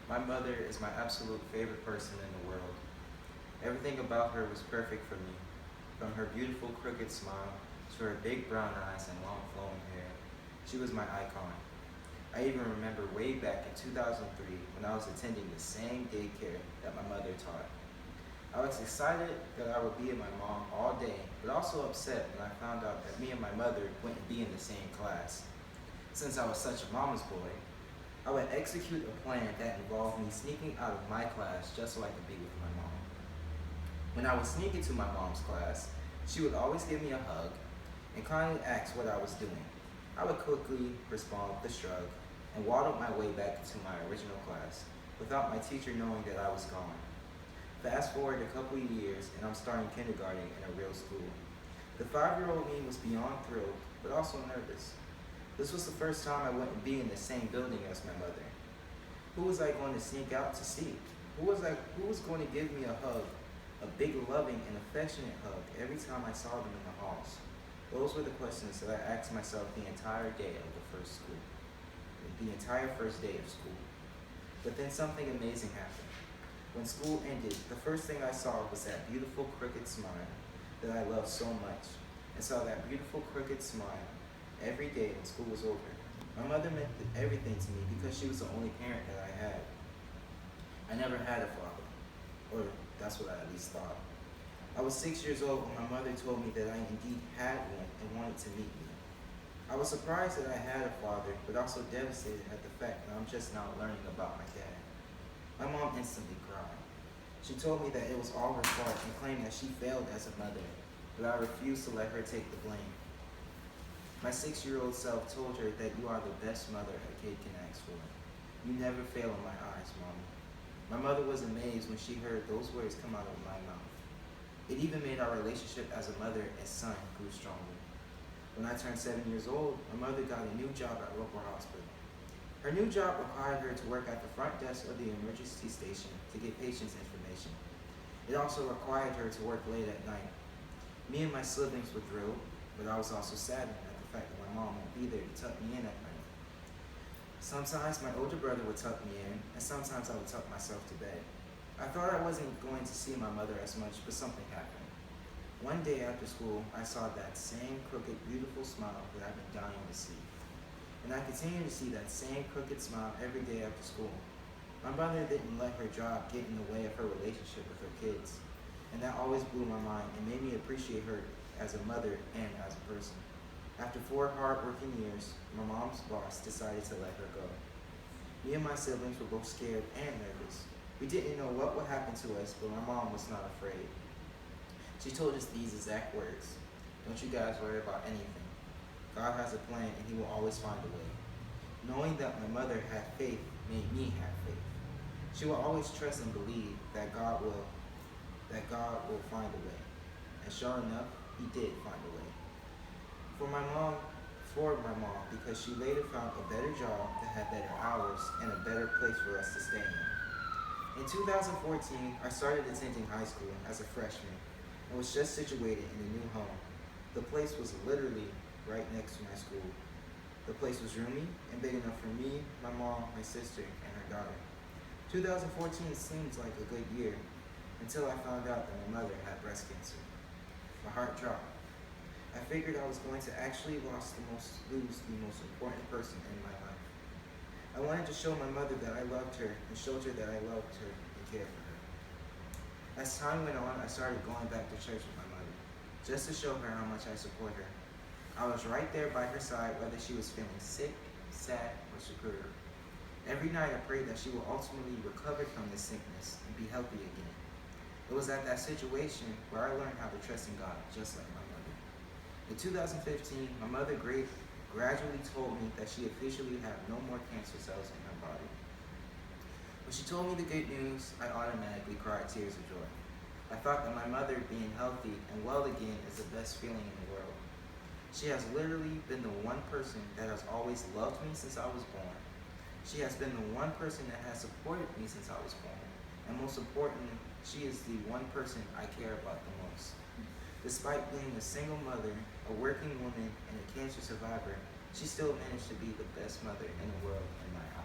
My mother is my absolute favorite person in the world. Everything about her was perfect for me, from her beautiful crooked smile to her big brown eyes and long flowing hair. She was my icon. I even remember way back in 2003 when I was attending the same daycare that my mother taught. I was excited that I would be with my mom all day, but also upset when I found out that me and my mother wouldn't be in the same class. Since I was such a mama's boy, I would execute a plan that involved me sneaking out of my class just so I could be with my mom. When I would sneak into my mom's class, she would always give me a hug and kindly ask what I was doing. I would quickly respond with a shrug and waddle my way back to my original class without my teacher knowing that I was gone. Fast forward a couple of years and I'm starting kindergarten in a real school. The 5-year-old me was beyond thrilled, but also nervous. This was the first time I wouldn't be in the same building as my mother. Who was I going to sneak out to see? Who was going to give me a hug, a big loving and affectionate hug every time I saw them in the halls? Those were the questions that I asked myself the entire day of the entire first day of school. But then something amazing happened. When school ended, the first thing I saw was that beautiful crooked smile that I loved so much, and saw that beautiful crooked smile every day when school was over. My mother meant everything to me because she was the only parent that I had. I never had a father, or that's what I at least thought. I was 6 years old when my mother told me that I indeed had one and wanted to meet me. I was surprised that I had a father, but also devastated at the fact that I'm just now learning about my dad. My mom instantly cried. She told me that it was all her fault and claimed that she failed as a mother, but I refused to let her take the blame. My 6-year-old self told her that you are the best mother a kid can ask for. You never fail in my eyes, Mommy. My mother was amazed when she heard those words come out of my mouth. It even made our relationship as a mother and son grew stronger. When I turned 7 years old, my mother got a new job at a local hospital. Her new job required her to work at the front desk of the emergency station to get patients' information. It also required her to work late at night. Me and my siblings were thrilled, but I was also saddened at the fact that my mom won't be there to tuck me in at night. Sometimes my older brother would tuck me in, and sometimes I would tuck myself to bed. I thought I wasn't going to see my mother as much, but something happened. One day after school, I saw that same crooked, beautiful smile that I've been dying to see. And I continue to see that same crooked smile every day after school. My mother didn't let her job get in the way of her relationship with her kids. And that always blew my mind and made me appreciate her as a mother and as a person. After 4 hard-working years, my mom's boss decided to let her go. Me and my siblings were both scared and nervous. We didn't know what would happen to us, but my mom was not afraid. She told us these exact words: "Don't you guys worry about anything. God has a plan and he will always find a way." Knowing that my mother had faith made me have faith. She will always trust and believe that God will find a way. And sure enough, he did find a way. For my mom, because she later found a better job that had better hours and a better place for us to stay in. In 2014, I started attending high school as a freshman and was just situated in a new home. The place was literally right next to my school. The place was roomy and big enough for me, my mom, my sister, and her daughter. 2014 seems like a good year until I found out that my mother had breast cancer. My heart dropped. I figured I was going to actually lose the most important person in my life. I wanted to show my mother that I loved her and showed her that I loved her and cared for her. As time went on, I started going back to church with my mother, just to show her how much I support her. I was right there by her side whether she was feeling sick, sad, or secure. Every night I prayed that she will ultimately recover from this sickness and be healthy again. It was at that situation where I learned how to trust in God, just like my mother. In 2015, my mother gradually told me that she officially had no more cancer cells in her body. When she told me the good news, I automatically cried tears of joy. I thought that my mother being healthy and well again is the best feeling in the world. She has literally been the one person that has always loved me since I was born. She has been the one person that has supported me since I was born. And most importantly, she is the one person I care about the most. Despite being a single mother, a working woman, and a cancer survivor, she still managed to be the best mother in the world in my eyes.